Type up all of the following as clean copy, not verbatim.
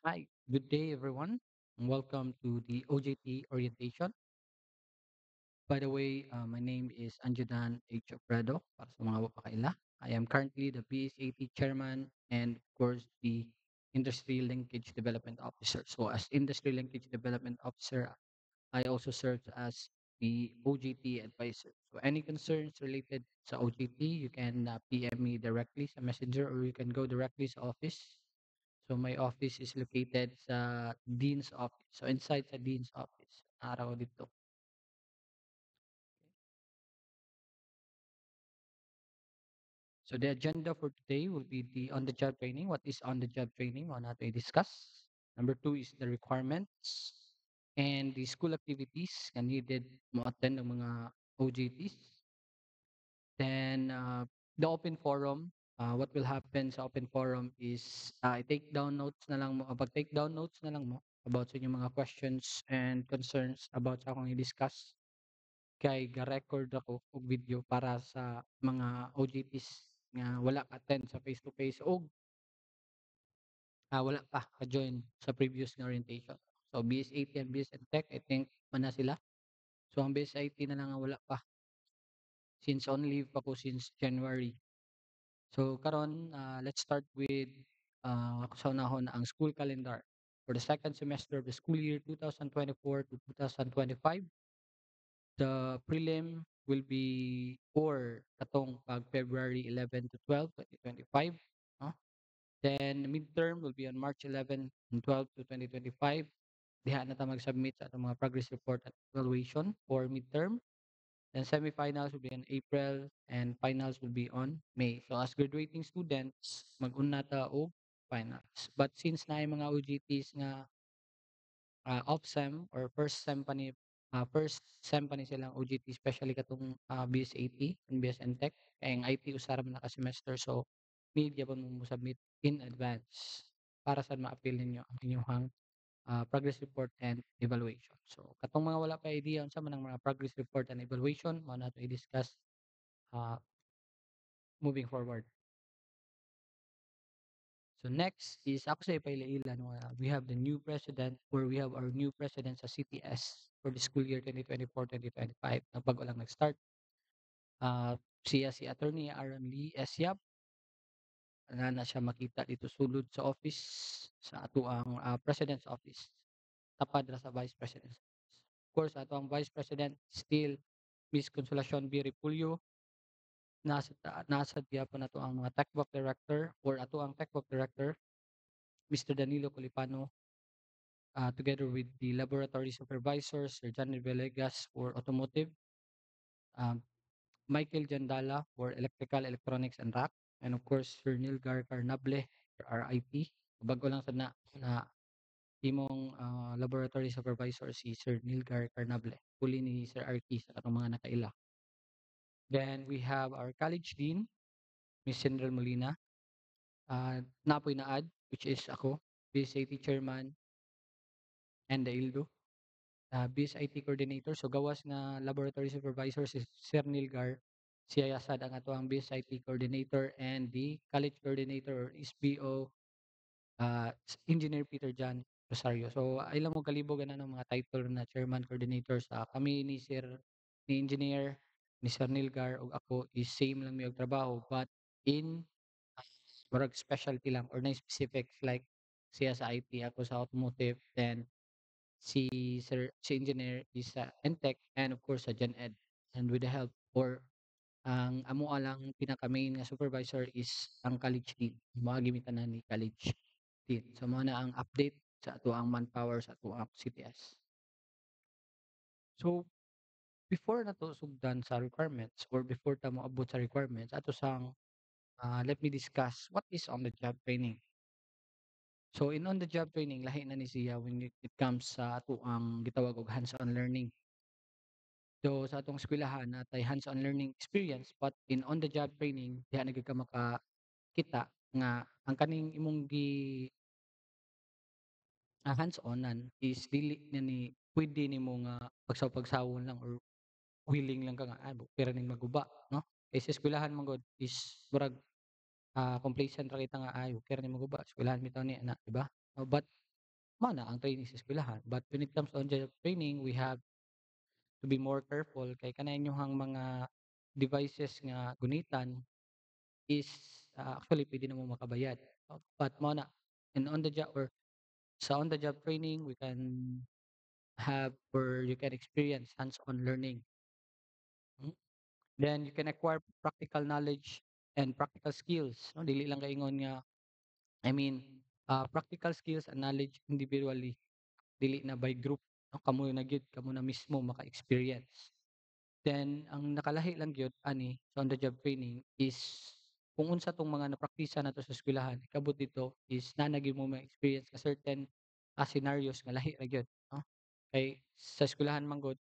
Hi, good day everyone, and welcome to the OJT orientation. By the way, my name is Anjudan H. Obrado, para sa mga wapakaila. I am currently the BSAT chairman and of course the Industry Linkage Development Officer. So as Industry Linkage Development Officer, I also serve as the OJT advisor. So any concerns related sa OJT, you can PM me directly sa messenger or you can go directly sa office. So my office is located sa Dean's office. So inside sa Dean's office, araw dito. So the agenda for today will be the on-the-job training. What is on-the-job training? Mao nato i-discuss. Number two is the requirements and the school activities na needed mo attend ng mga OJTs. Then the open forum. What will happen sa open forum is i-take down notes na lang mo. Pag-take down notes na lang mo about sa inyong mga questions and concerns about sa akong i-discuss. Kay ga-record ako og video para sa mga OJTs nga wala ka-attend sa face-to-face o wala pa ka-join sa previous nga orientation. So BS80 and BS Tech, I think man na sila. So ang BS IT na lang ang wala pa since on leave pa ko since January. So karon let's start with sa unahon ang school calendar. For the second semester of the school year 2024 to 2025, the prelim will be or katong pag February 11 to 12, 2025. No? Then midterm will be on March 11 and 12 to 2025. Diha na ta mag-submit sa atong mga progress report at evaluation for midterm. Then semifinals will be in April and finals will be on May. So as graduating students, mag-una ta og finals. But since na mga OJTs nga off-sem or first sem pa ni silang OJT, especially katong BS80 and BSN Tech, kaya ang IT usara man naka semester, so need gyapon mo submit in advance para sa ma-appeal ninyo ang inyong progress report and evaluation. So katong mga wala pa idea unsa man ang mga progress report and evaluation, mao nato i-discuss uh, moving forward. So next is ako sa ipailaila no, we have the new president or we have our new president sa CTS for the school year 2024-2025 na bago lang nag-start. Siya si Attorney Aaron Lee S. Yap na siya makita dito sulod sa office sa ato ang president's office tapad ra sa vice president's office. Of course ato ang vice president still Miss Consolacion B. Repulyo. Nasa gyapon nato ang mga techbook director or ato ang techbook director Mr. Danilo Colipano, together with the laboratory supervisors, Sir Johnny Villegas for automotive, um, Michael Jandala for electrical, electronics, and rack, and of course, Sir Nilgar Carnable for RIT. Bago lang sa na timong laboratory supervisor si Sir Nilgar Carnable, huli ni Sir RT sa atong mga nakaila. Then we have our college dean, Miss Sindral Molina, napoy na ad, which is ako, BSAT chairman, and the ILDO. BSIT coordinator. So gawas nga laboratory supervisor si Sir Nilgar, siya sad ang ato ang BSIT coordinator and the college coordinator or SBO Engineer Peter John Rosario. So ay lang mo kalibog na ng mga title na chairman coordinator sa kami ni Sir ni Engineer ni Sir Nilgar ug ako is same lang mi og trabaho but in murag specialty lang or na specific like siya sa IT ako sa automotive then si engineer is sa NTech and of course sa Gen Ed. And with the help or ang amo lang pinaka main nga supervisor is ang college dean. Mao gimitan ni college dean. So mao na ang update sa ato ang manpower sa ato ang CTS. So before na to sugdan sa requirements or before ta moabot sa requirements ato sang let me discuss what is on the job training. So in on the job training lahi na ni siya when it comes sa ato ang gitawag og hands-on learning. So sa atong eskwelahan natay hands-on learning experience but in on-the-job training diha na gyud ka makakita nga ang kaning imong hands-onan is dili na ni pwede nimo nga pagsawon lang or willing lang ka nga pera ning maguba no. Kay sa eskwelahan man gud is murag complacent ra kita nga ay pera ning maguba eskwelahan bitaw ni ana di ba? But mana ang training sa eskwelahan. But when it comes to on-job training, we have to be more careful kay kanay inyong mga devices nga gunitan is actually pwede na mo makabayad. But mo na in on the job or sa on the job training we can have or you can experience hands-on learning. Mm. Then you can acquire practical knowledge and practical skills. No? Dili lang kaingon nga I mean practical skills and knowledge individually dili na by group. No? Kamo na gyud kamo na mismo maka-experience. Then ang nakalahi lang gyud ani sa on the job training is kung unsa tong mga napraktisa nato sa eskwelahan ikabot dito is na gyud mo ma-experience ka certain scenarios nga lahi ra gyud no kay sa eskwelahan man gud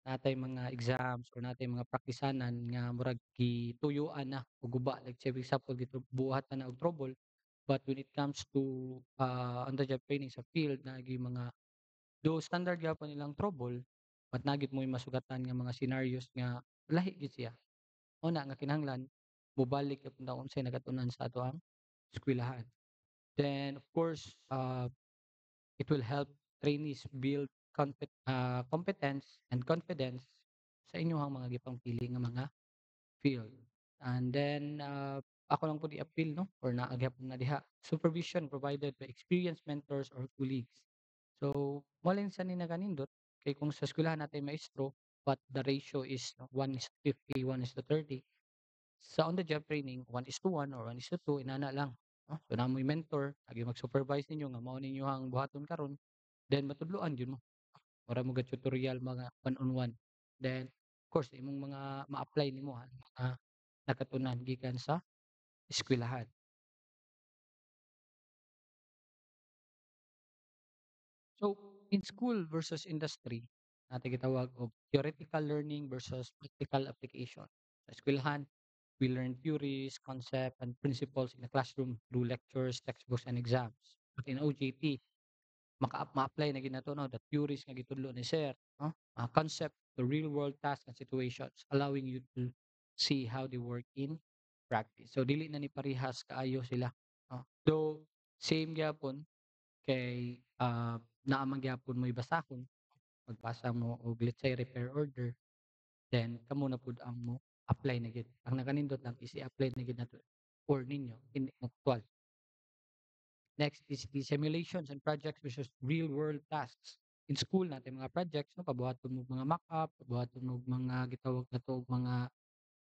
natay mga exams or natay mga praktisanan nga murag gituyuan na og guba like say for example buhat na og trouble but when it comes to on the job training sa field na mga do standard gyapon nilang trouble but nagit mo masugatan nga mga scenarios nga lahi gid siya. Una nga kinahanglan mobalik gyud ta unsay nagatunan sa ato ang eskwelahan. Then of course, it will help trainees build competence and confidence sa inyong mga gipangpili nga mga field. And then ako lang po di-appeal no or naagyapon na diha supervision provided by experienced mentors or colleagues. So, walin sa ni naganindot kay kung sa eskwelahan natin maestro, but the ratio is no, 1:50, 1:30. Sa on the job training, 1:1 or 1:2, inana lang. No? So, namoy mentor, lagi mag-supervise ninyo nga mao ninyo ang buhaton karon, then matudloan yun mo. Para mo tutorial mga one-on-one. Then, of course, imong mga ma-apply nimo ha, mga nakatunan gikan sa eskwelahan. So, in school versus industry, natin gitawag og theoretical learning versus practical application. Sa eskwelahan, we learn theories, concept, and principles in the classroom through lectures, textbooks, and exams. But in OJT, ma-apply na ginato no, the theories nga gitudlo ni sir, no? Concept to real-world tasks and situations, allowing you to see how they work in practice. So, dili na ni parihas kaayo sila. No? Though, same gyapon, kay naa man gyapon mo'y basahon, magbasa mo og let's say repair order, then kamo na pud ang mo apply na gyud. Ang nakanindot lang is i-apply na gyud nato or ninyo in actual. Next is the simulations and projects versus real world tasks. In school natin mga projects no pabuhaton mo mga mock-up, pabuhaton mo mga gitawag nato og mga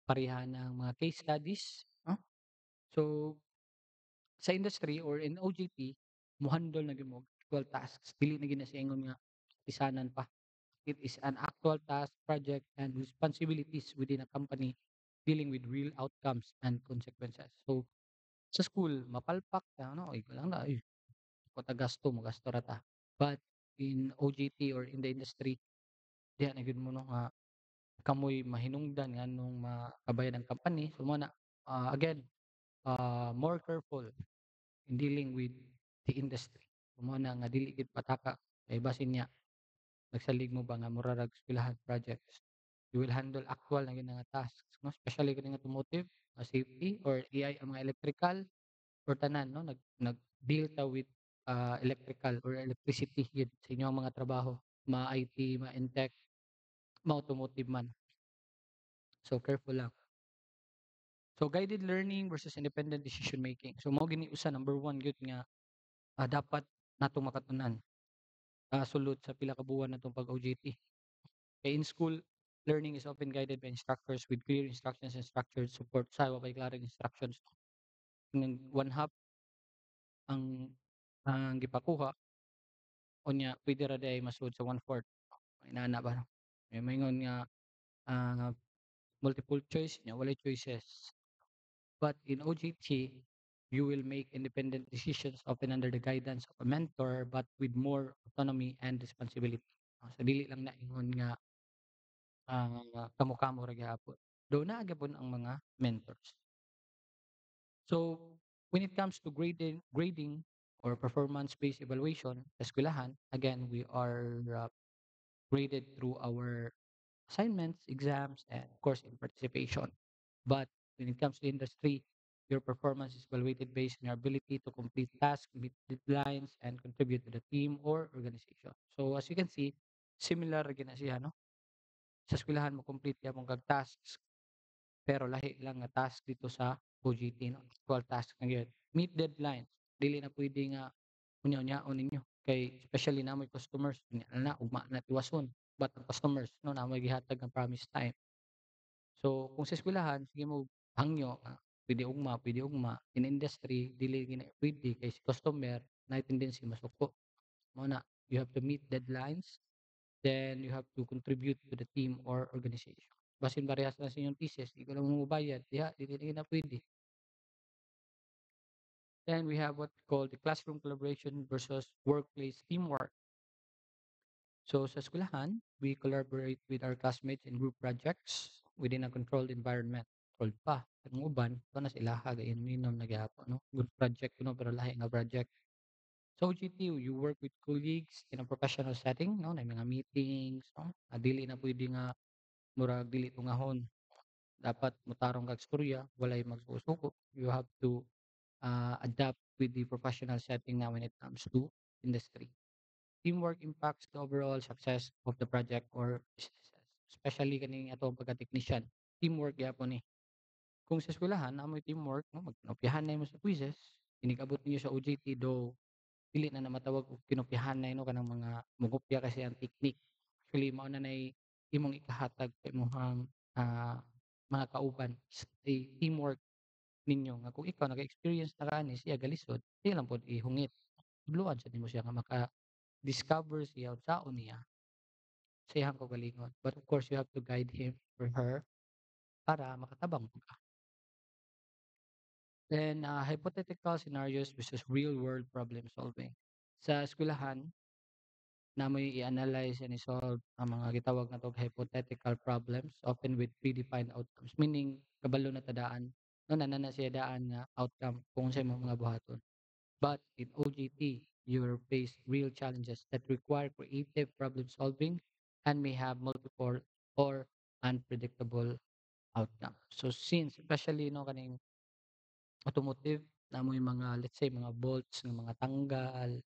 pareha ng mga case studies, no? So sa industry or in OJT, mo-handle na gyud mo og actual tasks. Dili na gyud na siya ingon nga pisanan pa. It is an actual task, project, and responsibilities within a company dealing with real outcomes and consequences. So, sa school, mapalpak ka, ano, ay, lang na, ay, kung gasto mo, gasto rata. But in OJT or in the industry, diyan na gyud mo no nga kamoy mahinungdan nga nung makabayan ng company. So, mo na, again, more careful in dealing with the industry. So, mo na nga dili gid pataka kay basin niya nagsalig mo ba nga murarag eskwelahan projects. You will handle actual na gyud nga tasks, no? Especially kani nga automotive, safety or AI ang mga electrical or tanan no nag-deal ta with electrical or electricity gyud sa inyong mga trabaho, ma-IT, ma-Intech, ma-automotive man. So careful lang. So guided learning versus independent decision making. So mao gini usa number one gyud nga dapat natong makatunan sulod sa pila ka buwan natong pag-OJT. Kaya in school, learning is often guided by instructors with clear instructions and structured support. Sa wa bay klareng instructions. Ng one half ang gipakuha unya pwede ra day masud sa one fourth. Inana ba no? May maingon nga ah, multiple choice nya walay choices. But in OJT, you will make independent decisions often under the guidance of a mentor but with more autonomy and responsibility. So dili lang na ingon nga kamo-kamo ra gyapon. Though naa gyapon ang mga mentors. So, when it comes to grading or performance-based evaluation sa eskwelahan, again, we are graded through our assignments, exams, and of course, in participation. But when it comes to industry, Your performance is evaluated based on your ability to complete tasks, meet deadlines, and contribute to the team or organization. So as you can see, similar gina siya, no? Sa eskwelahan mo complete ya mong kag tasks, pero lahi lang nga task dito sa OJT, no? Actual task na gyud. Meet deadlines. Dili na pwede nga unya-unyaon ninyo. Kay especially na may customers, unya na ugma na tiwason. But ang customers, no, na may gihatag ang promise time. So kung sa eskwelahan, sige mo hangyo, pwede ugma. In industry, dili gina pwede kay si customer na tendency masuko. Mao na, you have to meet deadlines, then you have to contribute to the team or organization. Basin parehas na sa inyong thesis, di ka lang mubayad, diha, dili na pwede. Then we have what we call the classroom collaboration versus workplace teamwork. So sa eskwelahan, we collaborate with our classmates in group projects within a controlled environment. Controlled pa. Ang uban, ito na sila hagayin minom na gyapon, no? Good project kuno pero lahi nga project. So GT, you work with colleagues in a professional setting, no? Na mga meetings, no? Dili na pwede nga murag dili tungahon. Dapat mutarong kag storya, walay magsusuko. You have to adapt with the professional setting now when it comes to industry. Teamwork impacts the overall success of the project or businesses. Especially kaning ato pagka-technician. Teamwork gyapon ni. Kung sa eskwelahan amoy teamwork, no, magkinopyahan na mo sa quizzes, inig-abot niyo sa OJT do dili na matawag og kinopyahan na no kanang mga mugopya kasi ang technique. Actually mao na nay imong ikahatag sa imong mga kauban sa teamwork ninyo nga kung ikaw naka-experience na kaani siya galisod, di lang pod ihungit. Tudloan sa nimo siya nga maka-discover siya unsaon niya sa iyang kaugalingon. But of course, you have to guide him or her para makatabang po ka. Then, hypothetical scenarios versus real-world problem solving. Sa eskwelahan, namoy i-analyze and i-solve ang mga gitawag na tog hypothetical problems, often with predefined outcomes. Meaning, kabalo na tadaan, no, na siya daan nga outcome kung sa imong mga buhaton. But in OJT, you face real challenges that require creative problem solving and may have multiple or unpredictable outcomes. So since especially no kaning automotive, namoy mga let's say mga bolts ng mga tanggal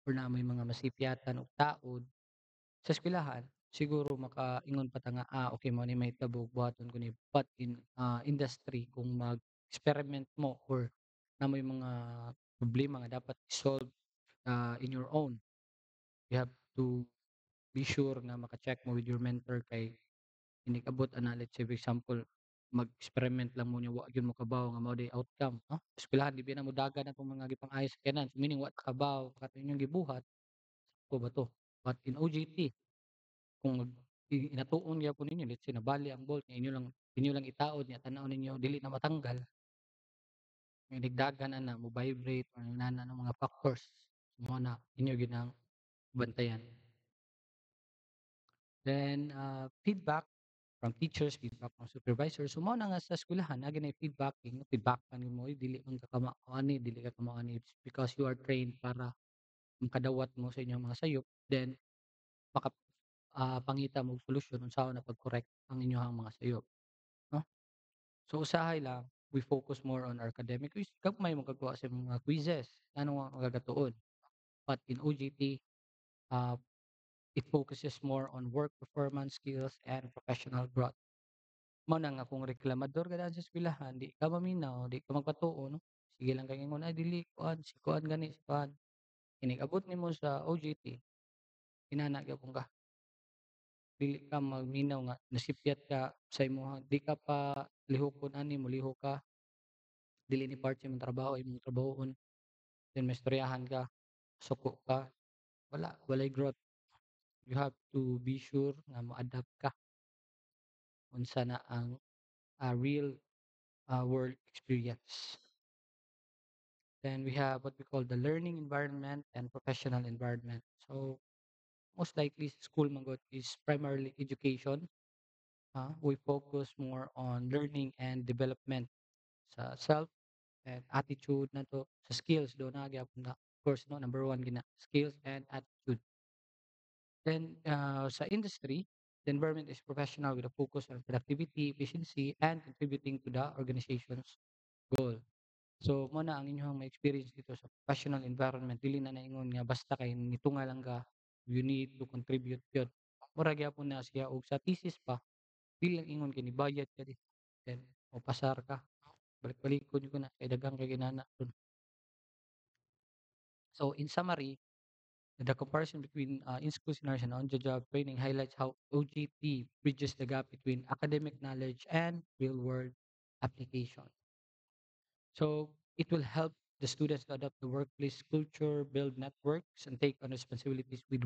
or namoy mga masipyatan og taod sa eskwelahan siguro makaingon pa ta nga okay mo ni mahitabo buhaton ko ni but in industry kung mag-experiment mo or namoy mga problema nga dapat i-solve in your own. You have to be sure na maka-check mo with your mentor kay inig-abot ana let's say for example, mag-experiment lang mo niya wa gyud mo kabaw nga mao day outcome, no? Eskwelahan di ba na mo dagan atong mga gipang-ayos sakyanan, meaning wa ta kabaw kato inyong gibuhat, ko ba 'to? But in OJT, kung inatuon gyapon ninyo let's say nabali ang bolt inyo lang itaod niya tan-aw ninyo dili na matanggal, hinigdagan ana mo vibrate or nana ng mga factors, mo na inyo gyud ang bantayan. Then, feedback from teachers, feedback from supervisors. So, mao na nga sa eskwelahan na ginay feedbacking, feedbackan nimo, "Uy, dili man ka kama ani, dili ka kamo ani." It's because you are trained para makadawat mo sa inyong mga sayop, then maka pangita mo og solusyon unsaon na pag-correct ang inyong mga sayop, no? So, usahay lang, we focus more on our academic quiz gagmay mo kagkuha sa mga quizzes, ano nga magagatuon. But in OJT, uh, it focuses more on work performance skills and professional growth. Mao na nga kung reklamador ka daan sa eskwelahan, di ka maminaw, di ka magpatuo, no? Sige lang kay ingon, "Ay dili kuan, si kuan gani, si kuan." Inig-abot nimo sa OJT, inana gyapon ka. Dili ka magminaw nga nasipyat ka sa imong di ka pa lihokon ani, molihok ka, dili ni part sa imong trabaho, imong trabahoon, then maistoryahan ka, suko ka, walay growth. You have to be sure nga mo-adapt ka unsa na ang, real, world experience. Then we have what we call the learning environment and professional environment. So most likely school mangot is primarily education. We focus more on learning and development sa self and attitude na to sa skills do na gyapon na of course no number one gina skills and attitude. Then sa industry, the environment is professional with a focus on productivity, efficiency, and contributing to the organization's goal. So mo na ang inyong ma-experience dito sa professional environment dili na naingon nga basta kay nitunga lang ka, you need to contribute yun. Mura gyapon na siya og sa thesis pa, dili lang ingon kay nibayad ka then o pasar ka, balik-balikon yun na kay daghang kay ginana dun. So in summary, the comparison between in-school scenarios and on-the-job training highlights how OJT bridges the gap between academic knowledge and real-world application. So it will help the students to adapt the workplace culture, build networks, and take on responsibilities with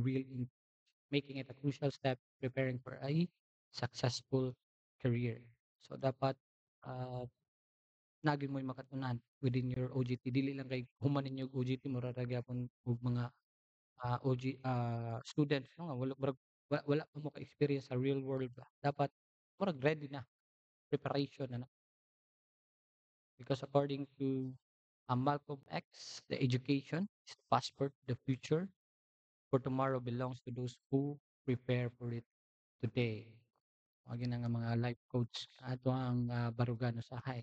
making it a crucial step preparing for a successful career. So dapat uh, naging mo'y makatunan within your OJT. Dili lang kay human ninyo OJT mura ra gyapon og mga students no nga wala murag wala pa mo ka-experience sa real world ba. Dapat murag ready na, preparation na na. Because according to Malcolm X, the education is the passport to the future, for tomorrow belongs to those who prepare for it today. Mao gina nga mga life coach ato ang barugan usahay.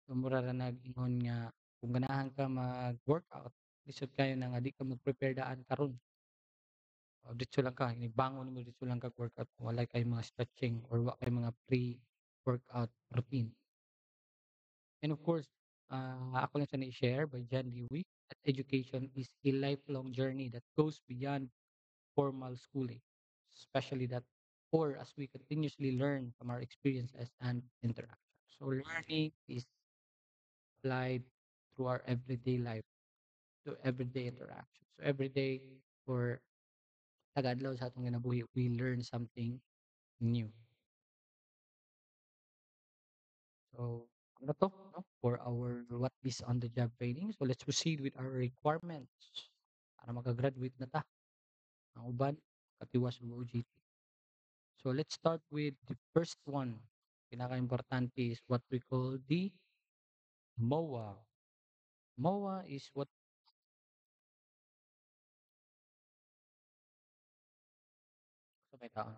So mura ra nag-ingon nga kung ganahan ka mag-workout, lisod kayo na nga di ka mag-prepare daan karon. Diretso lang ka, bangon mo diretso lang kag workout, walay kay mga stretching or wa kay mga pre-workout routine. And of course, ako lang siya na-share by John Dewey that education is a lifelong journey that goes beyond formal schooling, especially that or as we continuously learn from our experiences and interactions. So learning is applied through our everyday life, to everyday interaction. So every day or tagadlaw sa atong ginabuhi, we learn something new. So ano to, no? For our what is on the job training. So let's proceed with our requirements para makagraduate na ta. Ang uban, katiwas ng OJT. So let's start with the first one. Pinaka-importante is what we call the MOA. MOA is what sa may taon.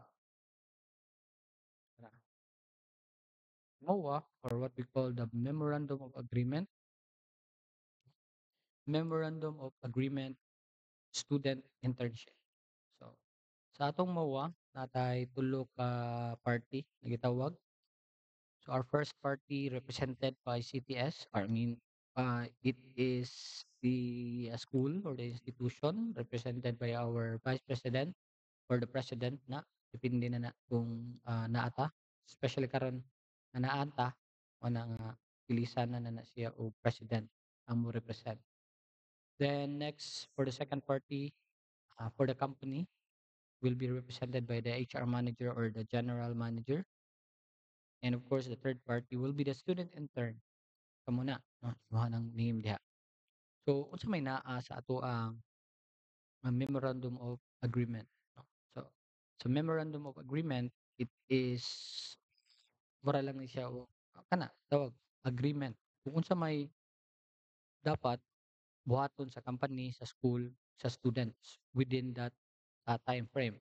MOA or what we call the Memorandum of Agreement Student Internship. So sa atong MOA, natay tulo ka party na gitawag. So our first party represented by CTS, it is the school or the institution represented by our vice president or the president na depende na na kung naata, especially karon na naata o na nga pilisan na siya o president ang mo represent. Then next for the second party, for the company will be represented by the HR manager or the general manager. And of course, the third party will be the student intern. Kamo na, no? Imuha ng name diha. So, unsa may naa sa ato ang memorandum of agreement, no? So memorandum of agreement, it is mura lang ni siya o kana tawag agreement. Kung unsa may dapat buhaton sa company, sa school, sa students within that time frame.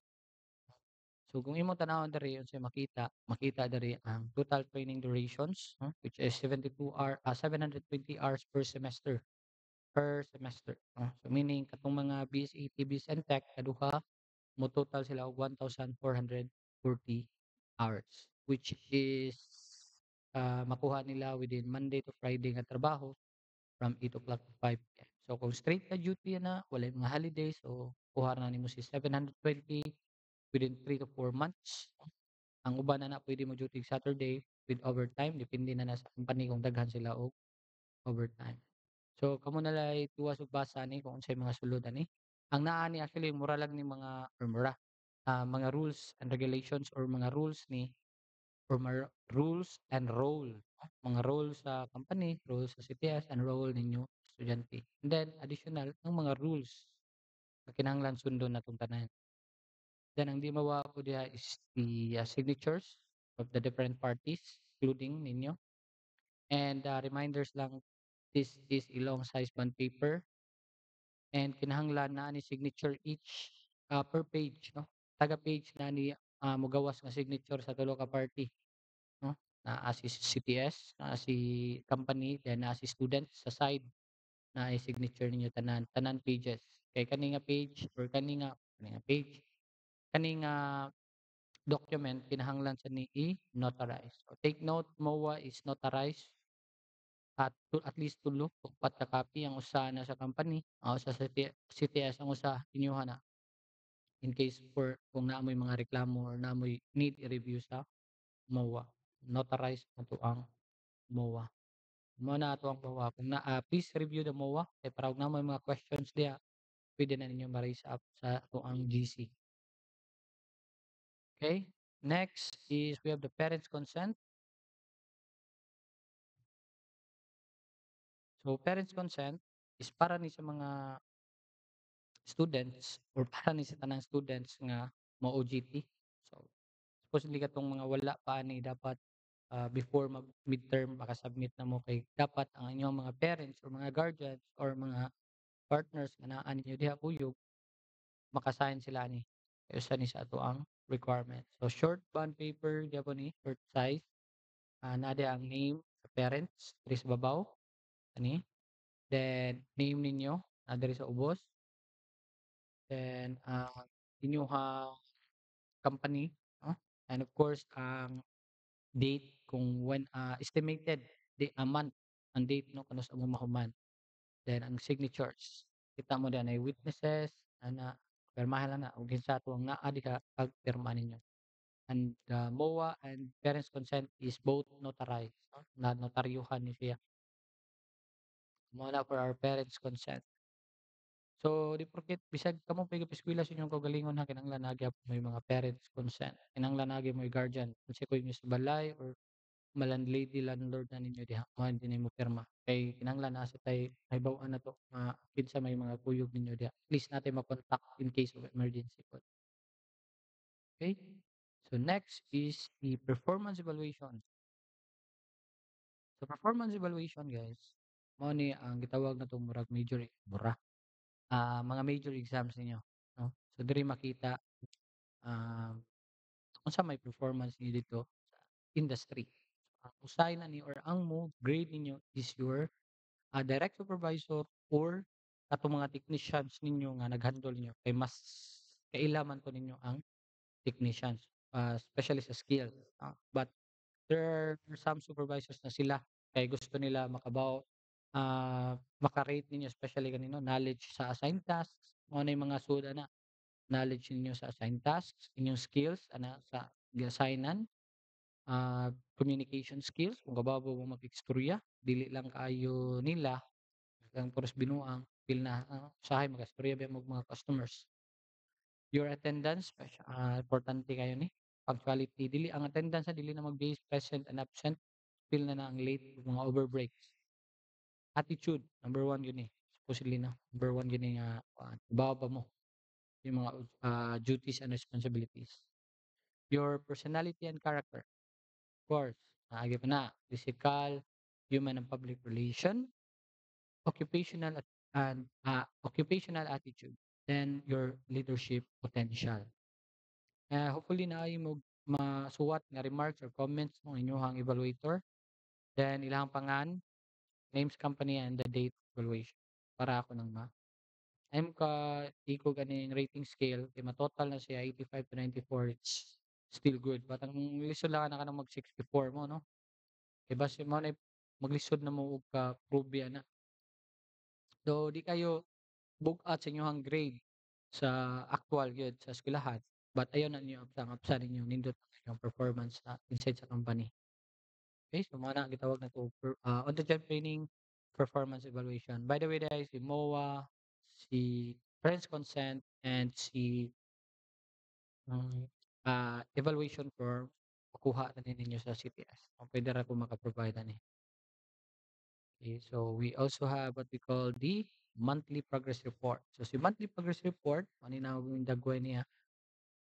So kung imong tanawon diri unsay makita diri ang total training durations, no, which is 720 hours per semester, no. So meaning katong mga BSc, TVS and Tech kaduha mo total sila og 1,440 hours, which is makuha nila within Monday to Friday nga trabaho from 8 o'clock to 5 p.m. So kung straight ka duty na, walay mga holidays, so kuha na nimo si 720 within 3 to 4 months. Ang uban na pwede mo duty Saturday with overtime, depende na sa company kung daghan sila og overtime. So kamo na lay tuwas ug basa ni kung unsay mga sulod ani. Ang naa ni actually mura lang ni mga or mura, mga rules and regulations or mga rules ni or rules and role. Mga role sa company, role sa CTS, and role ninyo estudyante. And then additional ang mga rules na kinahanglan sundon natong tanan. Then ang di mawako diha is the signatures of the different parties, including ninyo. And reminders lang, this is a long size bond paper and kinahanglan na ni signature each per page, no? Taga page na ni mogawas nga signature sa tulo ka party, no? naa si CTS, naa si company, then naa si student sa side, naay signature ninyo tanan, tanan pages. Kay kani nga page or kani nga page, kani nga document kinahanglan sa ni i-notarize. So take note, MOA is notarized at least tulo o upat ka copy ang usa na sa company, ang usa sa CTS, ang usa inyuha na in case for kung naamoy mga reklamo or naamoy need i-review sa MOA. Notarize na to ang MOA. Mao na ato ang MOA. Kung please review the MOA kay para og namoy mga questions diha, pwede na ninyo ma-raise up sa ato ang GC. Okay? Next is we have the parents' consent. So parents' consent is para ni sa mga students or para ni sa tanang students nga mo OJT. So supposedly katong mga wala pa ni dapat before mag midterm maka-submit na mo kay dapat ang inyong mga parents or mga guardians or mga partners nga naa ninyo diha kuyog maka-sign sila ni. Kay usa ni sa ato ang requirement. So short bond paper gyapon ni short size. Naa diha ang name sa parents diri sa babaw ani. Then name ninyo diri sa ubos. Then inyong company, no? And of course ang date kung when estimated month ang date no kuno sa imong mahuman. Then ang signatures. Kita mo diyan ay witnesses ana pirmahan lang na ug kinsa to ang naa diha pag pirma ninyo. And the MOA and parents consent is both notarized, no? Na notaryuhan ni siya. Mo na for our parents consent. So, di porket bisag kamo pa'y eskwela sa inyong kaugalingon ha kinahanglan na gyapon may mga parents consent. Kinahanglan na gyud may guardian. Unsay ko inyo sa balay or ma-landlady, landlord na ninyo diha mao din nimo pirma. Kay kinahanglan na sa tay mahibaw-an nato nga kinsa may mga kuyog ninyo diha. At least natin ma-contact in case of emergency po. Okay? So next is the performance evaluation. So performance evaluation guys, mao ni ang gitawag natong murag mga major exams ninyo, no? So diri makita um, unsa may performance niyo dito sa industry. Ang usahay na ni or ang mo grade ninyo is your direct supervisor or katong mga technicians ninyo nga nag-handle ninyo kay mas kailaman to ninyo ang technicians, especially sa skills. But there are some supervisors na sila kay gusto nila maka-rate ninyo especially kanino knowledge sa assigned tasks, mao na yung mga suda na knowledge ninyo sa assigned tasks, inyong skills ana sa gi-assignan, communication skills kung kababaw mo mag-istorya, dili lang kaayo nila ang puros binuang feel na usahay magastorya ba mo mga customers. Your attendance importante kayo ni punctuality dili ang attendance dili na mag-base present and absent, feel na ang late ug mga overbreaks. Attitude number one yun supposedly na number one yun nga baba mo yung mga duties and responsibilities. Your personality and character. Of course, naagi pa na, physical, human and public relation, occupational occupational attitude, then your leadership potential. Hopefully na ay mo masuwat nga remarks or comments ng inyong evaluator. Then ilang pangan, names, company, and the date evaluation. Para ako nang I'm iko ganing rating scale, kay ma-total na siya 85 to 94, it's still good. But ang lisod lang na ka mag 64 mo, no? Kay base mo na maglisod na mo og ka prove na. So di kayo bugat sa inyong grade sa actual gyud sa eskwelahan. But ayon na niyo absang ninyo nindot ang inyong performance inside sa company. Okay, so mao na gitawag na to on the job training performance evaluation. By the way, guys, si MOA, si parents consent, and si um, evaluation form makuha na ninyo sa CTS. Pwede ra ko maka-provide ani. Okay, so we also have what we call the monthly progress report. So si monthly progress report, ano na yung dagway niya,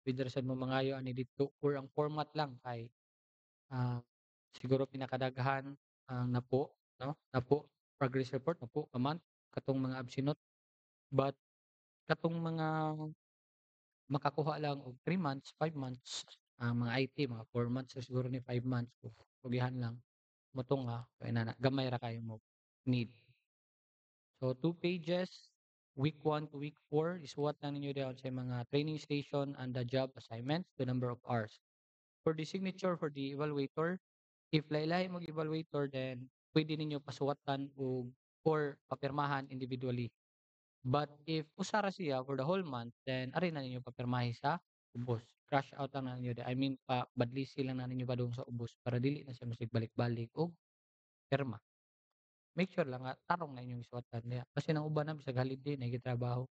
pwede ra sad mo mangayo ani dito or ang format lang kay ah, siguro pinakadaghan ang napo, no? Napo progress report napo ka month katong mga absinot. But katong mga makakuha lang og 3 months, 5 months, ang mga IT mga 4 months o siguro ni 5 months kung pugihan lang moto nga kaya na gamay ra kayo mo need. So 2 pages, week 1 to week 4 isuwat lang ninyo diha sa mga training station and the job assignments, the number of hours. For the signature for the evaluator, if lahi-lahi mag-evaluator then pwede ninyo pasuwatan or papirmahan individually. But if usara siya for the whole month, then ari na ninyo papirmahi sa ubos. Crash out lang na ninyo I mean badlisi lang na ninyo pa doon sa ubos para dili na siya masig balik-balik og pirma. Make sure lang nga tarong na inyong isuwatan niya. Kasi nang uban na bisag holiday nagtatrabaho.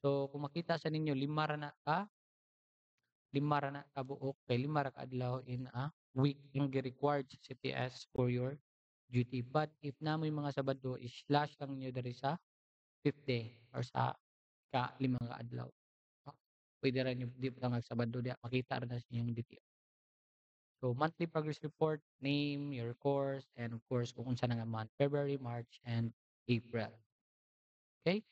So kung makita sa ninyo lima ra na ka buok kay lima ra ka adlaw in a week yung gi-required sa CTS for your duty. But if namoy mga Sabado, i-slash lang niyo diri sa 5th day or sa ka-5 nga adlaw. Ah, puwede ra niyo di pa Sabado diha makita ra na sa inyong DTO. So monthly progress report, name, your course, and of course kung unsa na nga month, February, March, and April. Okay?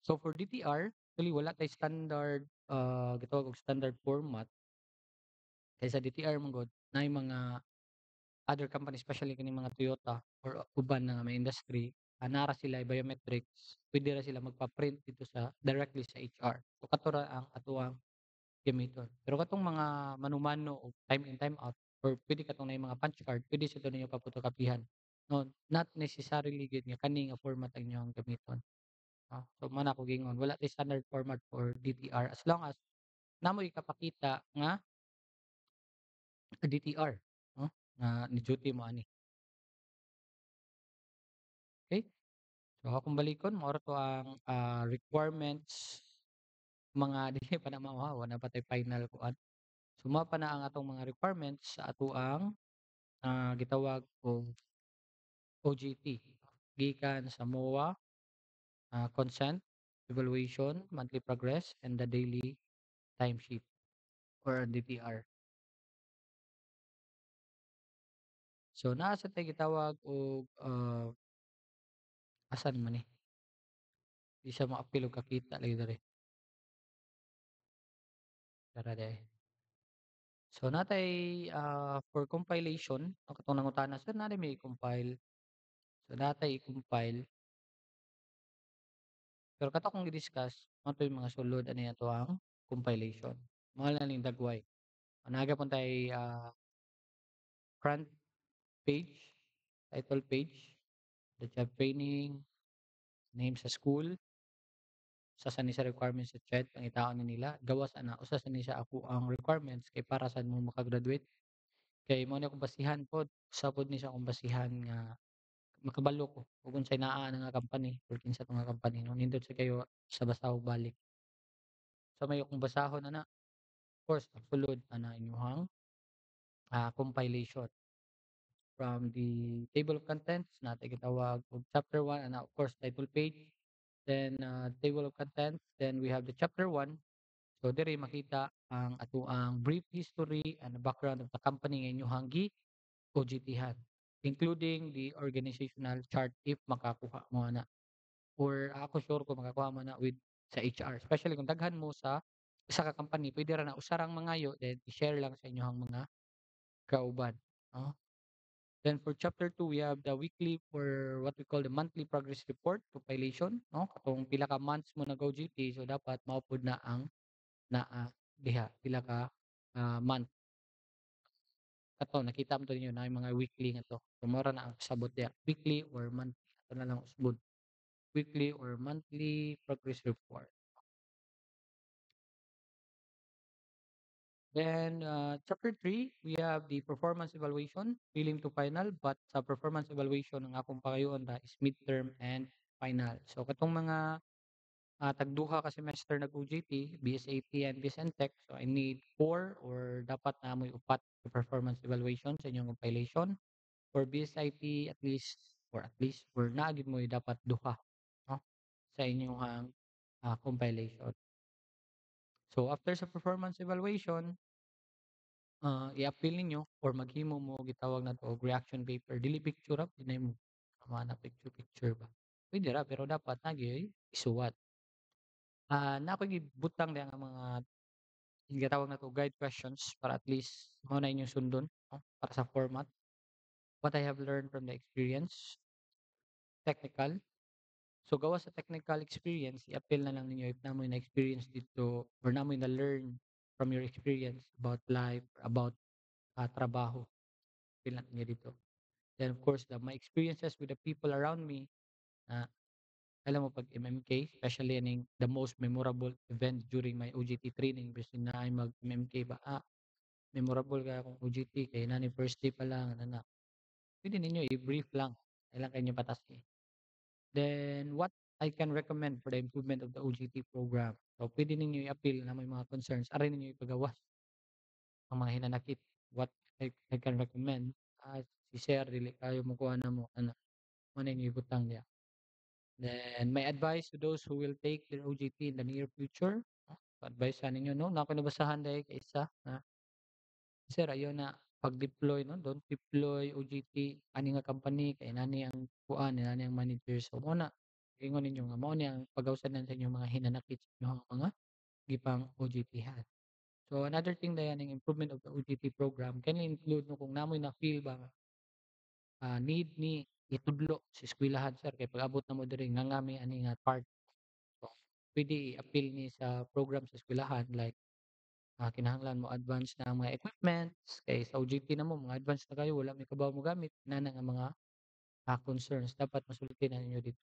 So for DTR, actually wala tay standard gitawag og standard format kay sa DTR man gud naay mga other companies especially kini mga Toyota or uban na nga may industry, nara sila biometrics, pwede ra sila magpa-print dito sa directly sa HR. So kato ra ang atuang gamiton. Pero katong mga mano-mano o time in time out or pwede katong na mga punch card, pwede sa ninyo papotokopihan. No, not necessarily gid nga kani nga format ang inyong gamiton. So man ako gingon wala tay standard format for DTR as long as namo ikapakita nga DTR, no, nga ni duty mo ani. Okay? So akong balikon mao ra to ang requirements mga dili pa na mao wala pa tay final kuan. So mao pa na ang atong mga requirements sa atoang gitawag og OJT gikan sa MOA, consent, evaluation, monthly progress, and the daily timesheet or DTR. So naa sa tay gitawag og asan man ni? Di siya maapil og kakita lagi diri. Tara dahi. So natay for compilation ang katong nangutana sir na may compile. So natay i-compile pero kato akong i-discuss mao to yung mga sulod ani ato ang compilation. Mao na ning dagway. Naga pun tay front page, title page, the job training, name sa school, usa sa ni sa requirements sa CHED pangitaon ni nila, gawas ana usa sa ni sa ako ang requirements kay para sad mo maka-graduate. Kay mao ni akong basihan pod, usa pod ni sa akong basihan nga makabalo ko kung unsay naa na nga company or kinsa 'to nga company 'no, nindot sa kayo sa basahog balik. So may akong basahon ana, of course sulod ana inyuhang compilation from the table of contents natay gitawag og chapter 1 and of course title page, then table of contents, then we have the chapter 1. So diri makita ang atoang brief history and background of the company nga inyong gi-OJT-han, including the organizational chart if makakuha mo na or ako sure ko makakuha mo na with sa HR, especially kung daghan mo sa isa ka company pwede ra na usarang mangayo then i-share lang sa inyong mga kauban, no? Then for chapter 2 we have the weekly or what we call the monthly progress report compilation, no? Katong pila ka months mo nag-OJT so dapat mao pod na ang naa diha pila ka month kato nakita mo to ninyo na yung mga weekly nga to. So mao ra na ang pasabot diha weekly or monthly ato na lang usbon. Weekly or monthly progress report. Then chapter 3 we have the performance evaluation, prelim to final, but sa performance evaluation ang akong pakayon ra is midterm and final. So katong mga tagduha ka semester nag-OJT, BSAT and BSNTech, so I need 4 or dapat na amoy upat sa performance evaluation sa inyong compilation. For BSIT at least or naa gid mo dapat duha, no, sa inyong compilation. So after sa performance evaluation, i-appeal ninyo or maghimo mo gitawag na to og reaction paper, dili picture ra dinay mo tama na picture ba. Pwede ra pero dapat na gyud isuwat. Na ako gibutang diha nga mga ginatawag na 'to guide questions para at least mao na inyong sundon, no, para sa format. What I have learned from the experience, technical. So gawa sa technical experience, i-appeal na lang ninyo if namoy na-experience dito or namoy na-learn from your experience about life, about trabaho, appeal na ninyo dito. Then of course, my experiences with the people around me, ah, alam mo 'pag MMK, especially ining the most memorable event during my OJT training bisan na ay mag-MMK ba, memorable kaya akong OJT kay na ni first day pa lang ana. Puwede ninyo i-brief lang, kailan kayo patas, eh. Then what I can recommend for the improvement of the OJT program. So puwede ninyo i-appeal na may mga concerns, aray ninyo ipagawas ang mga hinanakit. What I can recommend, si sir dili kayo mokuha namo ana, mo na inyong ibutang diya. Then my advice to those who will take their OJT in the near future, advice sa ninyo 'no, na ako nabasahan dahil kay isa na, "Sir ayaw na pag-deploy 'no, don't deploy OJT ani nga company kay nani ang kuan, nani ang manager." So mao na, ingon ninyo nga mao ni ang pagawsanan sa inyong mga hinanakit sa inyong mga gipang OJT-han. So another thing dayon ang improvement of the OJT program can include 'no, kung namoy na-feel ba nga, need ni itudlo sa eskwelahan sir kay pag-abot namo diri ngangami ani nga part. So puwede i-appeal ni sa program sa eskwelahan like, kinahanglan mo advance na ang mga equipments, kay sa OJT namo mga advance na kayo wala may kabaw mo gamit, inana nga mga, concerns dapat masulti na ninyo dito.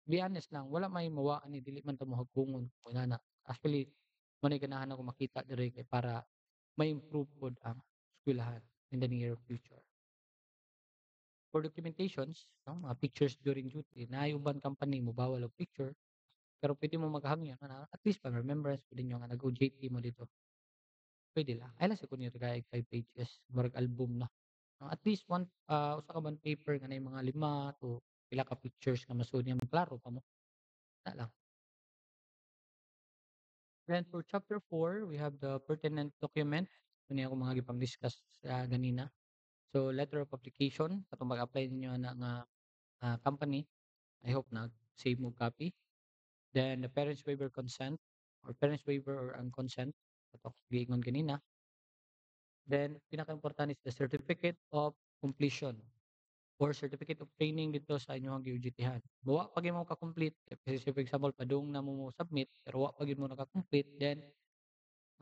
Be honest lang, wala may mawa ani dili man ta mohagkungon kung inana. Actually, mo nay ganahan ako makita diri kay para ma-improve pod ang eskwelahan in the near future. For documentations, 'no, mga pictures during duty, naay uban company mobawal og picture, pero puwede mo maghangyo na at least pang remembrance pud ninyo nga nag-OJT mo dito. Puwede lang. Ay lang siguro niyo kay 5 pages, murag album na. At least usa ka man paper nga nay mga 5 to pila ka pictures nga masud niyang klaro pa mo, na lang. Then for chapter 4, we have the pertinent document. Muna ako mga gipang-discuss ganina. So letter of application, katong mag-apply ninyo ana nga, company. I hope nag-save mo copy. Then the parents waiver consent or parents waiver or ang consent, katong giingon kanina. Then pinakaimportante is the certificate of completion or certificate of training dito sa inyong giuditihan. Wa pa gyud mo ka-complete, kasi say for example padung na mo submit pero wa pa gyud mo naka-complete, then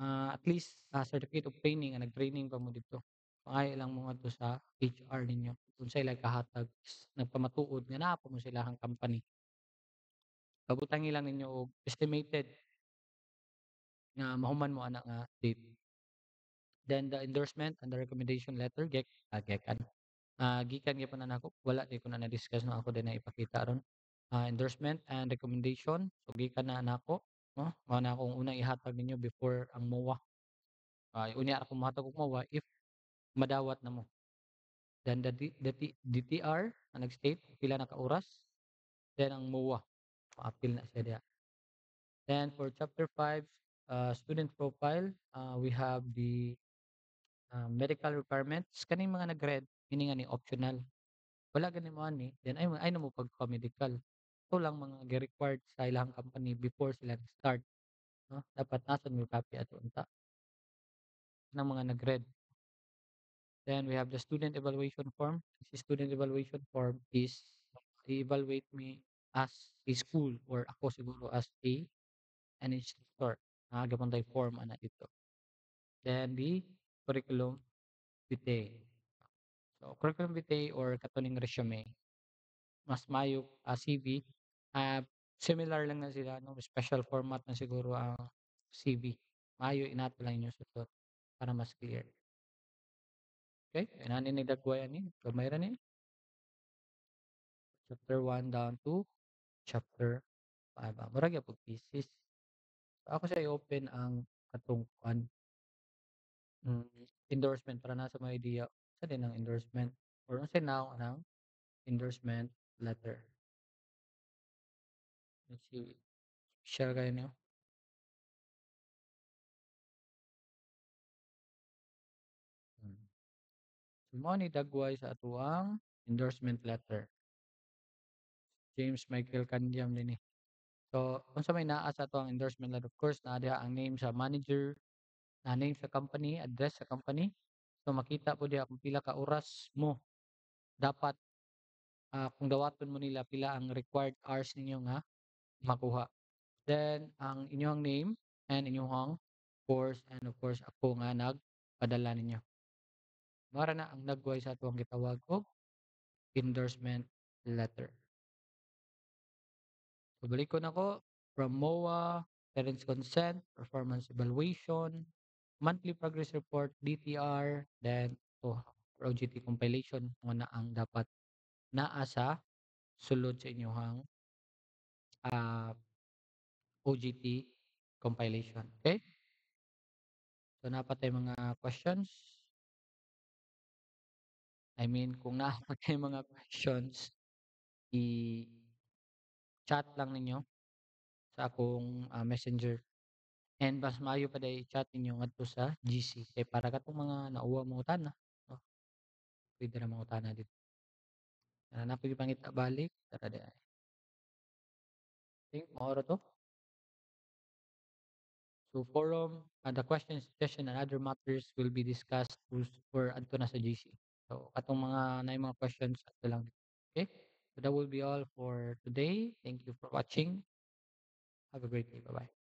at least, certificate of training nga nag-training pa mo dito. Pangayo lang mo ngadto sa HR ninyo unsay ilang kahatag, nagpamatuod nga naa pa mo sa ilahang company. Pabutangi lang ninyo og estimated nga mahuman mo ana nga date. Then the endorsement and the recommendation letter gikan. Gikan gyapon na nako, wala di ko na na-discuss no ako din na ipakita ron. Endorsement and recommendation, so gikan na nako, no? Mao na akong unang ihatag ninyo before ang MOA. Unya ako mohatag og MOA if madawat na mo. Then DTR ang nag-state pila na ka oras, then ang MOA, ma-appeal na siya diha. Then for chapter 5, student profile, we have the, medical requirements kaning mga nag-red meaning ani optional. Wala gani mo ani, then ay na mo pagpa-medical. Ito lang mga gi-required sa ilang company before sila nag-start, no? Dapat nasod mo copy ato unta ng mga nag-red. Then we have the student evaluation form. This student evaluation form is i-evaluate me as a school or ako siguro as an instructor. Gapon tay form ana dito. Then the curriculum vitae. So curriculum vitae or katuning resume, mas maayo CV. Similar lang na sila no, special format na siguro ang CV. Maayo inato lang inyo suot para mas clear. Okay? Inani ni dagway ani, gamay ra ni. Chapter 1 down to chapter 5. Murag gyud pug thesis. So, ako siya i-open ang katong kuan, hmm, endorsement para nasa may idea sa din ang endorsement or unsay now ng endorsement letter. Let's see, share kayo niyo. Hmm. So, mao ni dagway sa atuang endorsement letter. James Michael Candiam din So, unsa may naa sa atuang endorsement letter, of course naa diha ang name sa manager, name sa company, address sa company. So makita po diya kung pila ka oras mo dapat kung dawaton mo nila pila ang required hours ninyo nga makuha. Then ang inyong name and inyong course and of course ako nga nagpadala ninyo. Mara na ang nagway sa atong gitawag og endorsement letter. So balikon ako from MOA, parents consent, performance evaluation, monthly progress report, DTR, then to for OJT compilation mo na ang dapat naa sa sulod sa inyong OJT compilation. Okay? So napatay mga questions. I mean, kung napatay mga questions, i-chat lang ninyo sa akong messenger. And mas maayo pa day chat ninyo ngadto sa GC kay para katong mga nauwa mga utana. No? Pwede na mga utana dito. Napig pangita balik. Tara di ay. Think, maoro to. So forum, the question, suggestion, and other matters will be discussed for adto na sa GC. So atong mga na mga questions ato lang. Okay? So that will be all for today. Thank you for watching. Have a great day. Bye-bye.